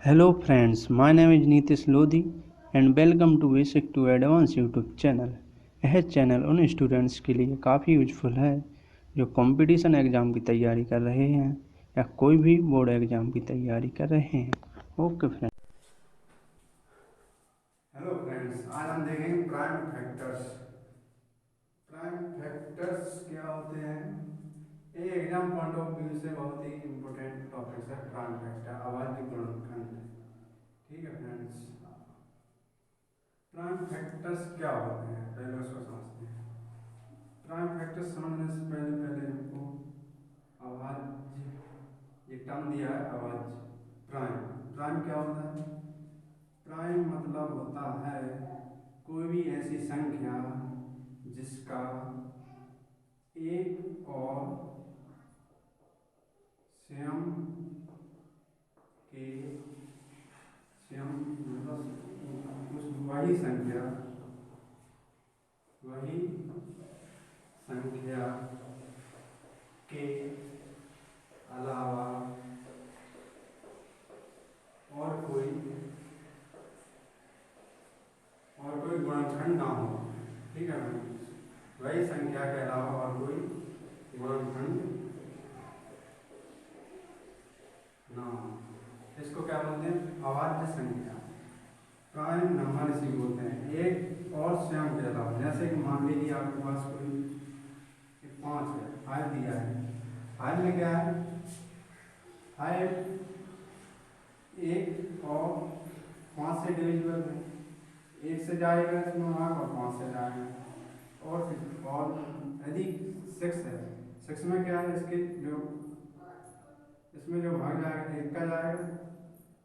Hello friends, my name is Nitish Lodhi and welcome to Basic to Advanced YouTube channel. यह channel उन students के लिए काफ़ी useful है जो कंपटीशन एग्ज़ाम की तैयारी कर रहे हैं या कोई भी बोर्ड एग्ज़ाम की तैयारी कर रहे हैं। Okay friends. हेलो फ्रेंड्स, आज हम देखेंगे प्राइम फैक्टर्स। प्राइम फैक्टर्स क्या होते हैं? ये एग्जाम पॉइंट ऑफ व्यू से बहुत ही इम्पोर्टेंट टॉपिक है। प्राइम फैक्टर आबादी गुणनखंड। ठीक है फ्रेंड्स, प्राइम फैक्टर्स क्या होते हैं पहले उसको समझते हैं। प्राइम फैक्टर्स समझने से पहले पहले हमको आवाज, ये टर्म दिया है आवाज। प्राइम प्राइम क्या होता है? प्राइम मतलब होता है कोई भी ऐसी संख्या जिसका एक और स्वयं के स्वयं मतलब उस वही संख्या के अलावा और कोई गुणनखंड ना हो। ठीक है, वही संख्या के अलावा और कोई गुणनखंड ना हो। इसको क्या बोलते हैं? अभाज्य संख्या। प्राइम नंबर इसी बोलते हैं, एक और स्वयं के अलावा। जैसे कि मान लीजिए आपके पास कोई 5 है, 5 दिया है। 5 में क्या है? 5 एक और 5 से डिविजिबल है। एक से जाएगा इसमें भाग और 5 से जाएगा। और फिर और यदि 6 है, 6 में क्या है? इसमें जो भाग जाएगा, 1 का जाएगा,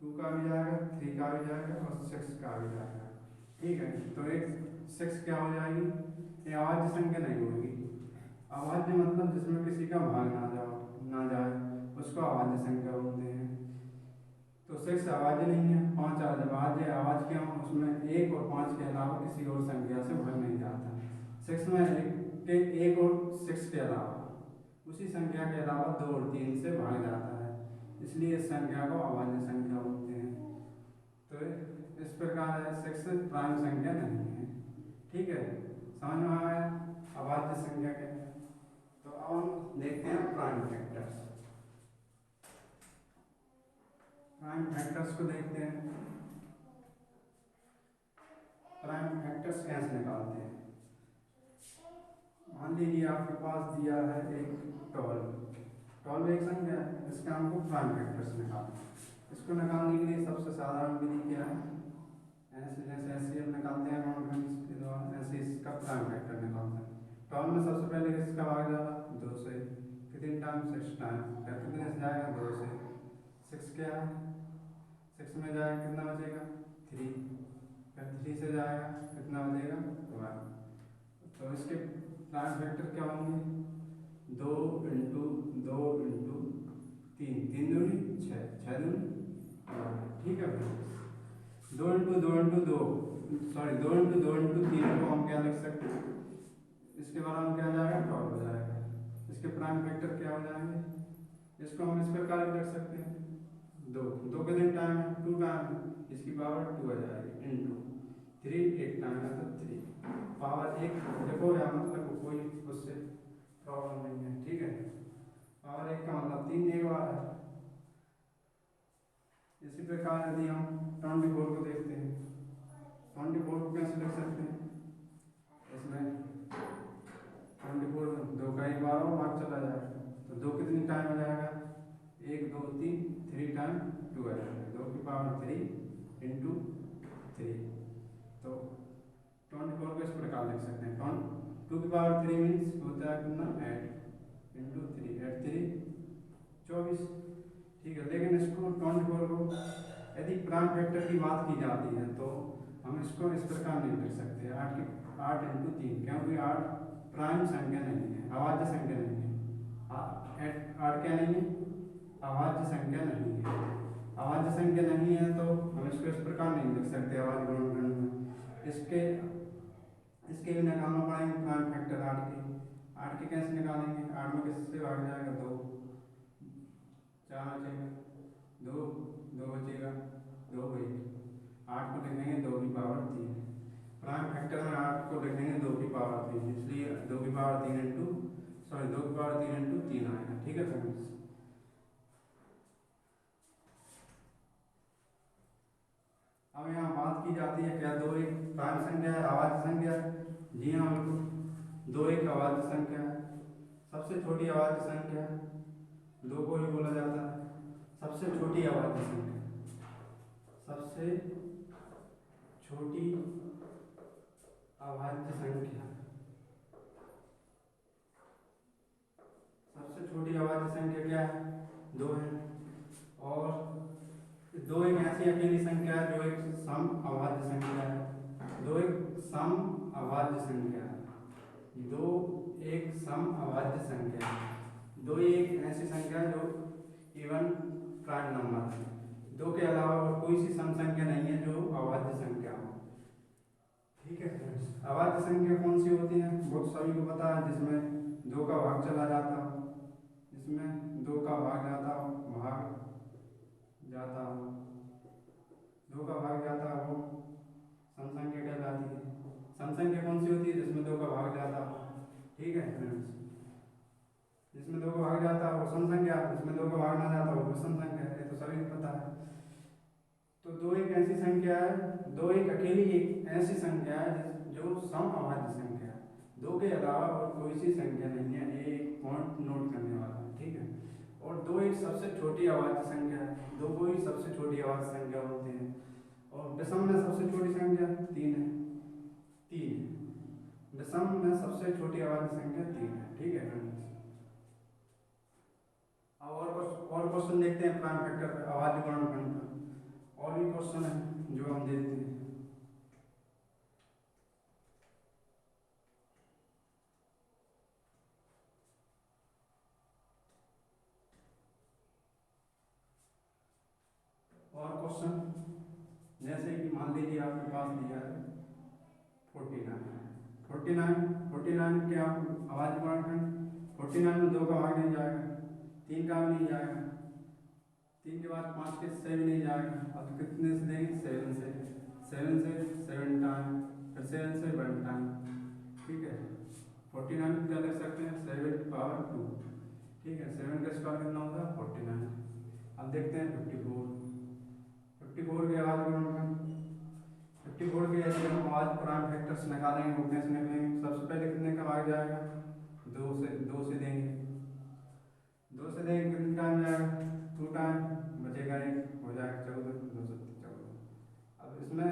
2 का भी जाएगा, 3 का भी जाएगा और 6 का भी जाएगा। ठीक है, तो एक 6 क्या हो जाएगी? ये अभाज्य संख्या नहीं होगी। अभाज्य मतलब जिसमें किसी का भाग ना जाए उसको अभाज्य संख्या बोलते हैं। तो 6 अभाज्य नहीं है, 5 अभाज्य है। अभाज्य क्यों? उसमें 1 और 5 के अलावा किसी और संख्या से भाग नहीं जाता। 6 में एक और 6 के अलावा उसी संख्या के अलावा 2 और 3 से भाग जाता है, इसलिए इस संख्या को अभाज्य संख्या बोलते हैं। तो इस प्रकार है, 6 प्राइम संख्या नहीं है। ठीक है, समझ में आया अभाज्य संख्या क्या है? तो अब हम देखते हैं प्राइम फैक्टर्स। प्राइम फैक्टर्स को देखते हैं। प्राइम फैक्टर्स कैसे निकालते हैं? मान लीजिए आपके पास दिया है एक 12 एक संख्या है, इसका हमको प्राइम फैक्टर्स निकालना है। इसको निकालने के लिए सबसे साधारण विधि क्या है? ऐसे जैसे एचसीएफ निकालते हैं गुणनखंड के द्वारा, ऐसे इसका प्राइम फैक्टर निकालते हैं। 12 में सबसे पहले किसका भाग जाएगा? 2 से। कितने टाइम? 6 टाइम। फिर कितने से जाएगा? 2 से। 6 क्या है? 6 में जाएगा, कितना बचेगा? 3। फिर 3 से जाएगा, कितना बचेगा? 1। तो इसके प्राइम फैक्टर क्या होंगे? 2 इंटू 2 इंटू 3, 3 दूनी 6, 6 दूनी 12। ठीक है भाई, 2 into 2 into 2, sorry 2 into 2 into 3 को हम क्या लिख सकते हैं? इसके बराबर क्या जाएगा? 12 हो जाएगा। इसके प्राइम फैक्टर क्या हो जाएंगे? इसको हम इस प्रकार भी लिख सकते हैं, 2 2 के दिन टाइम है, 2 टाइम है, इसकी पावर 2 आ जाएगी इंटू 3, एक टाइम है तो 3 पावर 1 देखो, या मतलब कोई उससे प्रॉब्लम नहीं है। ठीक है, पावर 1 का मतलब 3 एक बार है। इसी प्रकार यदि हम 24 को देखते हैं, 24 को कैसे लिख सकते हैं? इसमें 24 में 2 का एक बार और भाग चला जाएगा, तो 2 कितनी टाइम आ जाएगा? 1 2 3, 3 टाइम 2 आ जाएगा, 2 की पावर 3 इंटू 3। तो 24 को इस प्रकार लिख सकते हैं, 2 की पावर 3 मीन्स होता है कितना? 8 इंटू 3, 8 3 24। ठीक है, लेकिन इसको 24 को यदि प्राइम फैक्टर की बात की जाती है तो हम इसको इस प्रकार नहीं लिख सकते, 8 इंटू 3, क्योंकि 8 प्राइम संख्या नहीं है, अभाज्य संख्या नहीं है। 8 क्या नहीं है? अभाज्य संख्या नहीं है। अभाज्य संख्या नहीं है तो हम इसको इस प्रकार नहीं लिख सकते अभाज्य गुणनखंड में। इसके इसके भी निकालना पड़ेंगे प्राइम फैक्टर 8 के कैसे निकालेंगे? 8 में किससे भाग जाएगा? 2, 4 बचेगा, 2 2 बचेगा, 2 की पावर 3 इंटू 3 आएगा। ठीक है फ्रेंड्स, अब यहाँ बात की जाती है क्या 2 एक प्राइम संख्या है, अभाज्य संख्या है? जी हाँ बिल्कुल, 2 एक अभाज्य संख्या है। सबसे छोटी अभाज्य संख्या 2 को ही बोला जाता है सबसे छोटी अभाज्य संख्या। सबसे छोटी अभाज्य संख्या, सबसे छोटी अभाज्य संख्या क्या है? 2 है। और 2 एक ऐसी अकेली संख्या है जो एक सम अभाज्य संख्या है। 2 एक सम अभाज्य संख्या है। 2 एक सम अभाज्य संख्या है। 2 एक ऐसी संख्या है जो इवन प्राइम नंबर है। 2 के अलावा और कोई सी सम संख्या नहीं है जो अभाज्य संख्या हो। ठीक है फ्रेंड्स, अभाज्य संख्या कौन सी होती है वो सभी को पता है, जिसमें 2 का भाग चला जाता हो, जिसमें 2 का भाग जाता हो, 2 का भाग जाता हो सम संख्या कहलाती है। सम संख्या कौन सी होती है? जिसमें 2 का भाग जाता हो। ठीक है फ्रेंड्स, जिसमें 2 का भाग जाता हो सम संख्या, जिसमें 2 का भाग ना जाता हो विषम संख्या, ये तो सभी को पता है। तो 2 एक ऐसी संख्या है, 2 एक अकेली एक ऐसी संख्या है जो सम अभाज्य संख्या है। 2 के अलावा और कोई सी संख्या नहीं है, ये एक पॉइंट नोट करने वाला है। ठीक है, और 2 एक सबसे छोटी अभाज्य संख्या है। 2 को ही सबसे छोटी अभाज्य संख्या होती है। और विषम में सबसे छोटी संख्या 3 है। 3 विषम में सबसे छोटी अभाज्य संख्या 3 है। ठीक है फ्रेंड्स, अब और क्वेश्चन देखते हैं प्राइम फैक्टर पे, अभाज्य गुणनखंड पर। और भी क्वेश्चन है जो हम देखते हैं। और क्वेश्चन जैसे कि मान लीजिए आपके पास दिया है 49 क्या अभाज्य गुणनखंड? 49 में 2 का भाग नहीं जाएगा, 3 का भी नहीं जाएगा, 3 के बाद 5 के 6 भी नहीं जाएगा। अब कितने से देंगे? 7 से 7 टाइम, फिर 7 से 1 टाइम। ठीक है, 49 में क्या लिख सकते हैं? 7 की पावर 2। ठीक है, 7 का स्क्वायर कितना होगा? 49। अब देखते हैं 54 के अभाज्य गुणनखंड। 54 के ऐसे हम अभाज्य प्राइम फैक्टर्स निकालेंगे, वो कैसे निकलेंगे? सबसे पहले कितने का भाग जाएगा? 2 से देंगे। 2 से देंगे कितने टाइम जाएगा? 2 टाइम, बचेगा 1, हो जाएगा 14, 2 से 14। अब इसमें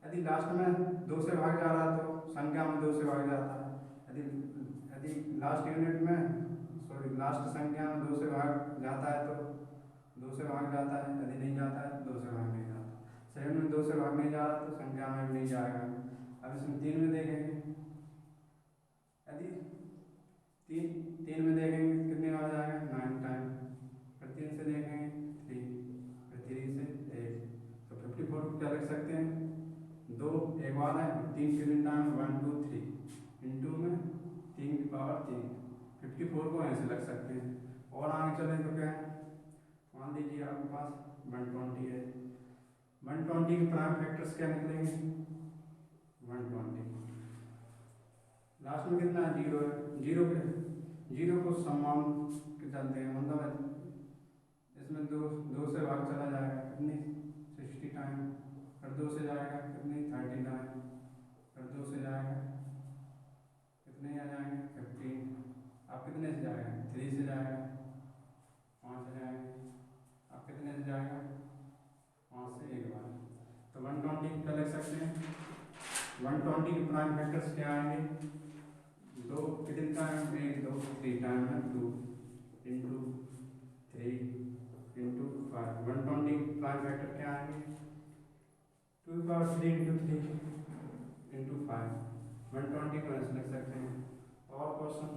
यदि लास्ट में 2 से भाग जा रहा है तो संख्या में 2 से भाग जाता है। यदि लास्ट यूनिट में लास्ट संख्या में 2 से भाग जाता है तो 2 से भाग जाता है, यदि नहीं जाता है तो 2 से भाग नहीं जाता। 7 में 2 से भाग नहीं जा रहा तो संख्या में भी नहीं जाएगा। अब इसमें 3 में देखेंगे, यदि 3 में देखेंगे कितने बार जाएगा? 9 टाइम। फिर 3 से देखेंगे 3, फिर 3 से 1, तो 54 को क्या लिख सकते हैं? 2 एक बार है, 3 कितने टाइम? 1 2 3 इंटू में 3 की पावर 3। 54 को ऐसे लग सकते हैं। और आगे चलें तो क्या है? मान लीजिए आपके पास 120 है। 120 के प्राइम फैक्टर्स क्या निकलेंगे? 120 लास्ट में कितना है? 0 है। 0 को समान के चलते हैं, मतलब इसमें 2 से भाग चला जाएगा कितनी? 60 टाइम। फिर 2 से जाएगा कितनी? 30 टाइम। फिर 2 से जाएगा कितने आ जाएंगे? 15। अब कितने से जाएगा? 3 से जाएगा, 5 से जाएगा, अब कितने से जाएगा? 5 से एक बार। तो 120 क्या लिख सकते हैं? 120 के प्राइम फैक्टर्स क्या आएंगे? 2 कितने टाइम? 1 2 3 टाइम है 2 इंटू 3 इंटू 5। 120 के प्राइम फैक्टर क्या आएंगे? 2 की पावर 3 इंटू 3 इंटू 5। 120 को ऐसे लिख सकते हैं। और क्वेश्चन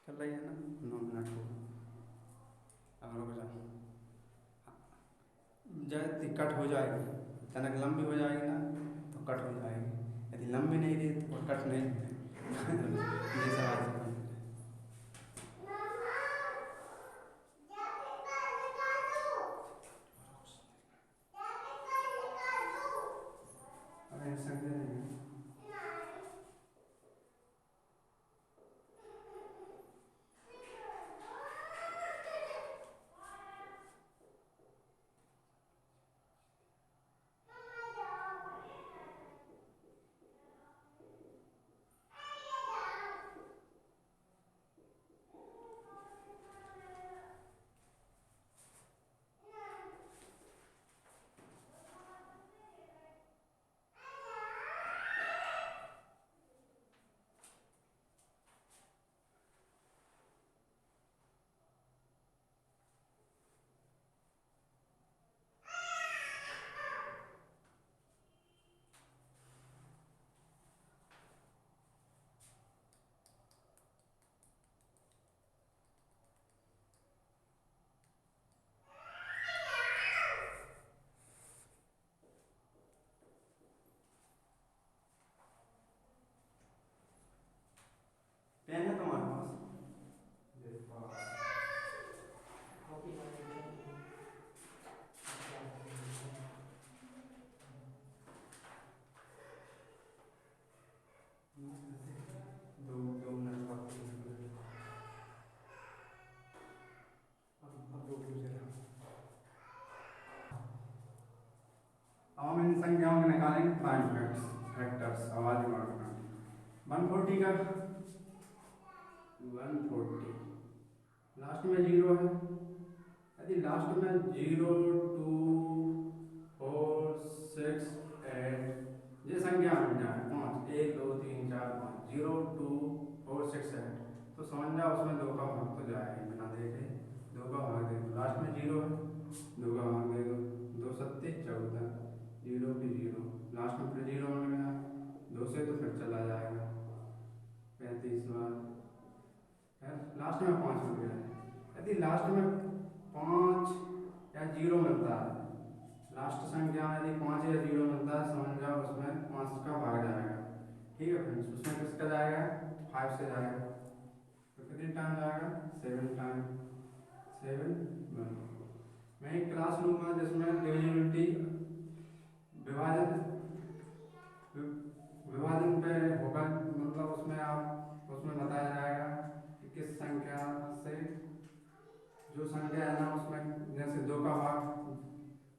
चल रही है ना? 9 मिनट हो, अब रुक जाओ, जब कट हो जाएगी, अचानक लंबी हो जाएगी ना तो कट हो जाएगी, यदि लंबी नहीं रही तो कट नहीं होगी। ये सवाल से 140। लास्ट में जीरो है, यदि लास्ट में 0 2 4 6 8 ये संख्या मिल जाए 5 1 2 3 4 5 0 2 4 6 8 तो समझ जाओ उसमें दो का भाग तो जाएगा बिना देखे, दो का भाग दे दो। लास्ट में जीरो है, दो का भाग दे दो, 2 सत्ते 14, जीरो की जीरो, लास्ट में फिर जीरो मिल गया, दो से तो फिर चला जाएगा 35 बार, लास्ट में 5 मिल गया। यदि लास्ट में 5 या जीरो मिलता है, लास्ट संख्या यदि 5 या जीरो मिलता है समझ जाओ उसमें 5 का भाग जाएगा। ठीक है फ्रेंड्स, उसमें किसका जाएगा 5 से जाएगा, तो कितने टाइम जाएगा 7 टाइम, 7 1। मैं एक क्लास लूँगा जिसमें डिविजिबिलिटी विभाजन विभाजन पे होगा, मतलब उसमें आप उसमें बताया जाएगा कि किस संख्या से जो संख्या है ना उसमें जैसे दो का भाग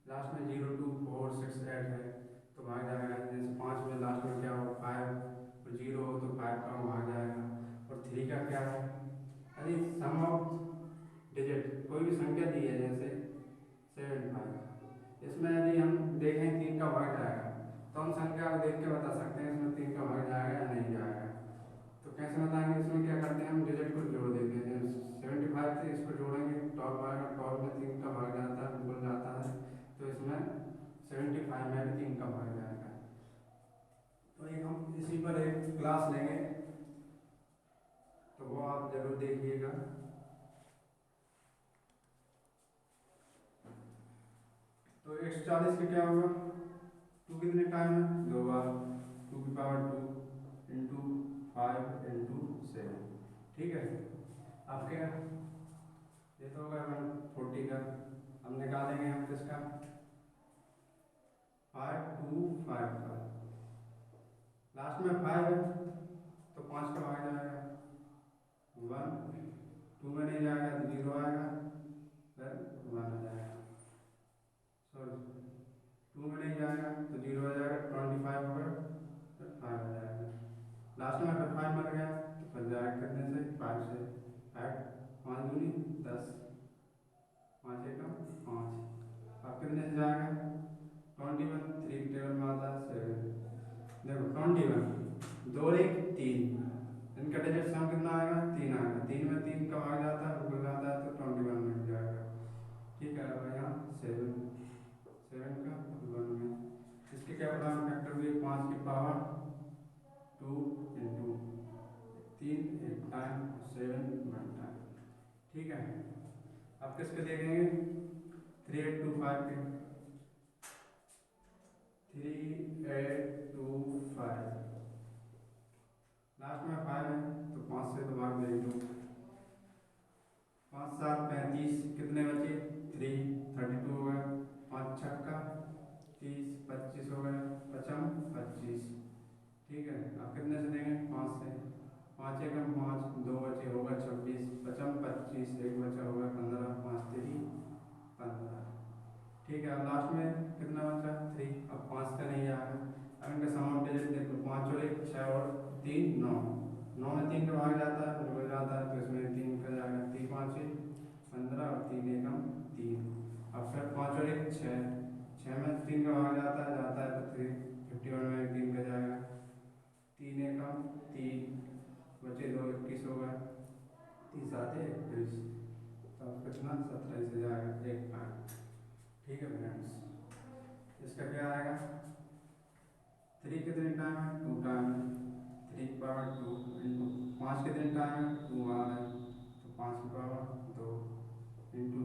लास्ट में 0 2 4 6 8 है तो भाग जाएगा, जैसे 5 में लास्ट में क्या हो 5 और 0 हो तो 5 का भाग जाएगा। और 3 का क्या है, यदि सम ऑफ डिजिट कोई भी संख्या दी है जैसे 75, इसमें यदि हम देखें 3 का भाग जाएगा तो हम संख्या को देख के बता सकते हैं इसमें 3 का भाग जाएगा या नहीं जाएगा। तो कैसे बताएंगे, इसमें क्या करते हैं हम डिजिट को जोड़ देते हैं, 75 से इसको जोड़ेंगे 12 आएगा, 12 में 3 का भाग जाता है बिल्कुल जाता है, तो इसमें 75 में भी 3 का भाग जाएगा। तो एक हम इसी पर एक क्लास लेंगे तो वो आप जरूर देखिएगा। तो 140 का क्या होगा, 2 कितने टाइम है 2 बार, 2 की पावर 2 इंटू 5 इंटू 7। ठीक है, आपके ये तो होगा 140 का, हम निकालेंगे हम किसका 5 2 5 का, लास्ट में 5 है तो 5 का भाग जाएगा 1, 2 में नहीं जाएगा तो 0 आएगा, फिर 1 आ जाएगा, सॉरी 2 में नहीं जाएगा तो 0 आ जाएगा, 25 होगा फिर 5 आ जाएगा, लास्ट में फिर 5 मर गया तो फिर जाएगा करने से 5 से 8 5 दूनी 10, 5 एकम 5, अब कितने से जाएगा 21, 3 टेबल में आता है 7। देखो 21 2 1 3, इनका डिजिट सम कितना आएगा 3 आएगा, 3 में 3 का भाग जाता है बिल्कुल जाता है तो 21 मिल जाएगा। ठीक है, अब यहाँ 7 का 1 में इसके क्या पता फैक्टर हुए 5 की पावर 2 इंटू 3 एक टाइम 7 1 टाइम। ठीक है, अब किसके देखेंगे 3825 के, 3825 लास्ट में 5 है तो 5 से तो भाग दे दो, 5 7 35 कितने बचे 3 32 हो गया, 5 छक्का 30 25 हो गया, 55 25। ठीक है, अब कितने से देंगे 5 से, 5 एकम 5 2 बचे होगा 26, 55 25 एक बचा होगा 15, 5 3 15। ठीक है, अब लास्ट में कितना बचा 3, अब 5 का नहीं आएगा, अब इनका सम ऑफ डिजिट देखो 5 और 1 6 और 3 9, 9 में 3 का भाग जाता है बिल्कुल जाता है तो इसमें 3 का जाएगा, 3 5 15 और 3 एकम 3, अब फिर 5 और 1 6, 6 में 3 का भाग जाता है तो 3 51 में 3 का जाएगा, 3 एकम 3 बचे 2 21 होगा, 30 7 31, तो कितना 17 से जाएगा 1 5। ठीक है फ्रेंड्स, इसका क्या आएगा 3 कितने टाइम है 2 टाइम है, 3 की पावर 2 इंटू 5 कितने टाइम है 2 बार है तो 5 की पावर 2 इंटू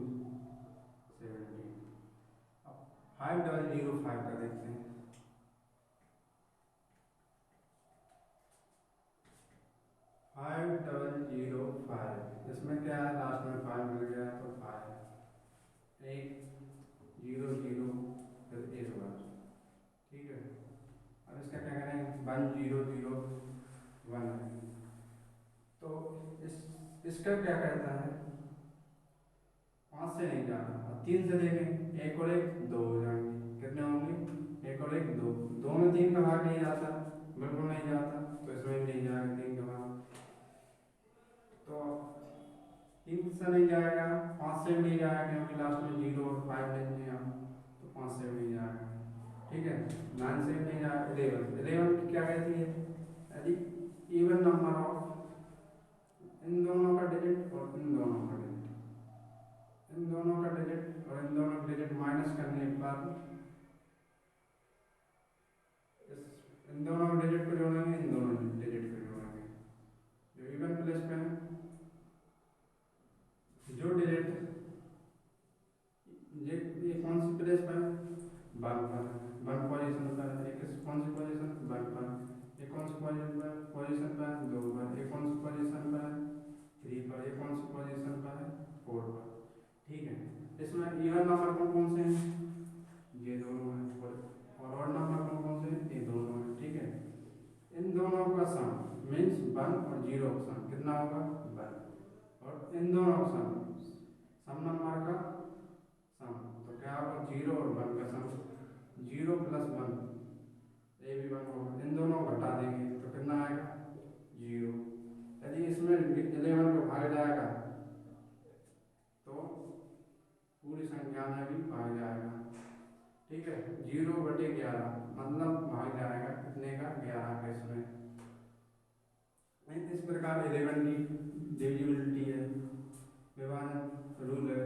17। अब 5005 का देखते हैं, 5005 इसमें क्या है लास्ट में 5 मिल गया तो 5 1 0 0 फिर एक बार। ठीक है, अब इसका क्या करेंगे 1 0 0 1 है तो इसका क्या कहता है 5 से नहीं जाना, अब 3 से देखें 1 और 1 2 हो जाएंगे, कितने होंगे 1 और 1 2, 2 में 3 का भाग नहीं जाता बिल्कुल नहीं जाता तो इसमें भी नहीं जाएगा 3 का भाग, तो से नहीं जाएगा, 5 से भी नहीं जाएगा क्योंकि लास्ट में 0 और 5 लेंगे हम, तो 5 से भी नहीं जाएगा। ठीक है, 9 से भी नहीं जाएगा। 11 की क्या कहती है, यदि इवन नंबर ऑफ इन दोनों का डिजिट और इन दोनों का डिजिट, इन दोनों का डिजिट और इन दोनों का डिजिट माइनस करने पर इन दोनों डिजिट को जोड़ेंगे, इन दोनों डिजिट को जोड़ेंगे। जो इवन प्लेस पे है, जो डिजिट ये कौन सी प्लेस पर है, 1 पर, 1 पोजीशन पर है। एक कौन सी पोजीशन, 1 पर। एक कौन सी पोजीशन पर 2 पर। एक कौन सी पोजीशन पर 3 पर। एक कौन सी पोजीशन पर 4 पर। ठीक है, इसमें इवन नंबर कौन कौन से हैं, ये दोनों हैं, और ऑड नंबर कौन कौन से हैं, ये दोनों हैं। ठीक है, इन दोनों का सम मीन्स 1 और 0 का सम कितना होगा, 1। और इन दोनों का सम नंबर का सम तो क्या होगा, 0 और 1 का सम, 0 प्लस 1 ये भी 1 होगा। इन दोनों को घटा देंगे तो कितना आएगा, 0। यदि इसमें 11 को भाग जाएगा तो पूरी संख्या में भी भाग जाएगा। ठीक है, 0/11 मतलब भाग जाएगा कितने का, 11 का। इसमें इस प्रकार 11 की डिविजिबिलिटी है, विभाजन रूल है।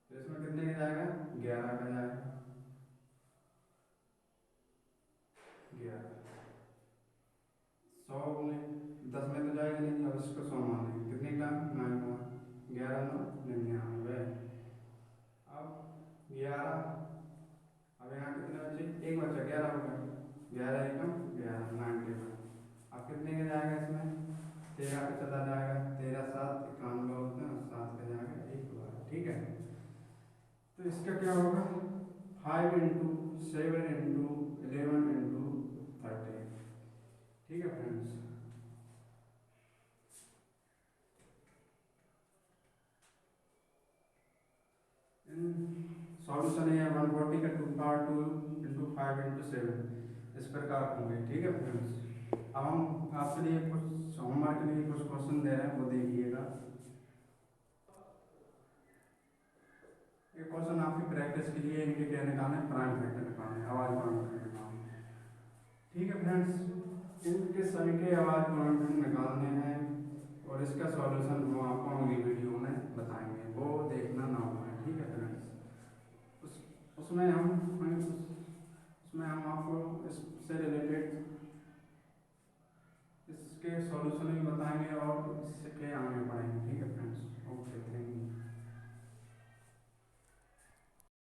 तो इसमें कितने का जाएगा, 11 का जाएगा, 11। 100 में 10 में तो जाएगा नहीं, अब इसको 100 मान लेंगे, कितने का, 9 का, 11 9 99। अब 11, अब यहाँ कितने बचे, एक बचा, 11 हो गया, 11 एकम 11 91। अब कितने का जाएगा, इसमें 13 का चला जाएगा, 13 7 91 होता है, 7 का जाएगा 1 बार। ठीक है, तो इसका क्या होगा, 5 × 7 × 11 × 30। ठीक है फ्रेंड्स, सॉल्यूशन है 140 का 2 पावर 2 × 5 × 7 इस प्रकार होंगे। ठीक है फ्रेंड्स, अब हम आपके लिए कुछ होमवर्क के लिए कुछ क्वेश्चन दे रहे हैं, वो देखिएगा। ये क्वेश्चन आपकी प्रैक्टिस के लिए, इनके क्या निकालना है, प्राइम फैक्टर निकालना है, आवाज गुणनखंड निकालना है। ठीक है फ्रेंड्स, इनके सभी के आवाज गुणनखंड निकालने हैं और इसका सॉल्यूशन वो आपको अगली वीडियो में बताएंगे, वो देखना ना भूलें। ठीक है फ्रेंड्स, उसमें हम आपको इससे रिलेटेड इसके सॉल्यूशन भी बताएंगे और इसके आगे बढ़ेंगे। ठीक है फ्रेंड्स, ओके, थैंक यू।